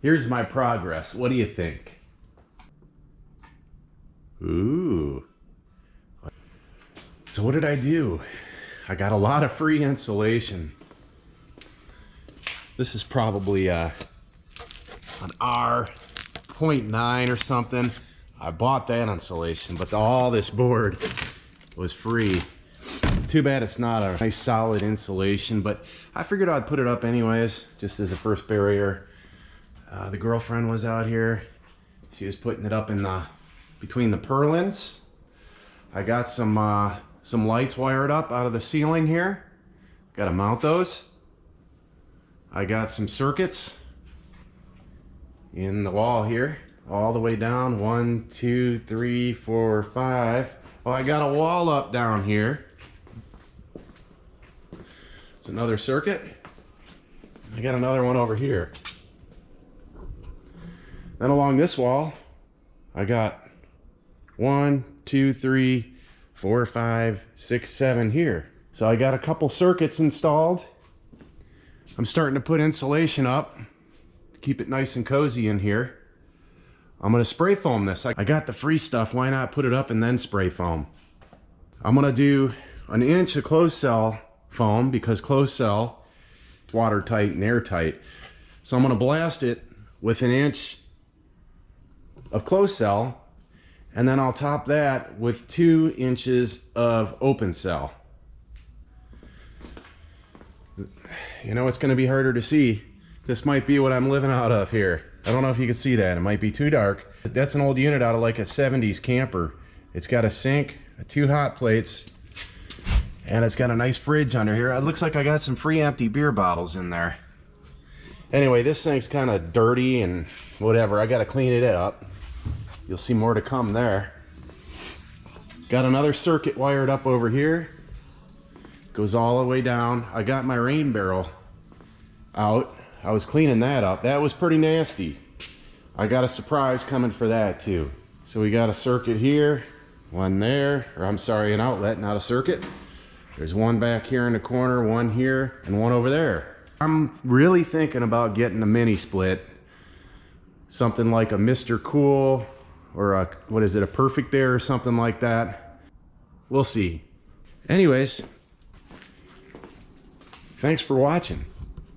Here's my progress. What do you think? Ooh. So what did I do? I got a lot of free insulation. This is probably an R.9 or something. I bought that insulation, but all this board was free. Too bad it's not a nice solid insulation, but I figured I'd put it up anyways, just as a first barrier. The girlfriend was out here. She was putting it up in between the purlins. I got some lights wired up out of the ceiling here. Got to mount those. I got some circuits in the wall here, all the way down. 1, 2, 3, 4, 5. Well, I got a wall up down here. It's another circuit. I got another one over here. Then along this wall, I got 1, 2, 3, 4, 5, 6, 7 here. So I got a couple circuits installed. I'm starting to put insulation up to keep it nice and cozy in here. I'm gonna spray foam this. I got the free stuff, why not put it up and then spray foam? I'm gonna do an inch of closed cell foam because closed cell is watertight and airtight. So I'm gonna blast it with an inch of closed cell, and then I'll top that with 2 inches of open cell. You know, it's going to be harder to see. This might be what I'm living out of here. I don't know if you can see that. It might be too dark. That's an old unit out of like a 70s camper. It's got a sink, 2 hot plates, and it's got a nice fridge under here. It looks like I got some free empty beer bottles in there. Anyway, this thing's kind of dirty and whatever. I got to clean it up. You'll see more to come there. Got another circuit wired up over here. Goes all the way down. I got my rain barrel out. I was cleaning that up. That was pretty nasty. I got a surprise coming for that too. So we got a circuit here, one there, or I'm sorry, an outlet, not a circuit. There's one back here in the corner, one here, and one over there. I'm really thinking about getting a mini split. Something like a Mr. Cool, or a, what is it, a Perfect Air or something like that. We'll see. Anyways, thanks for watching.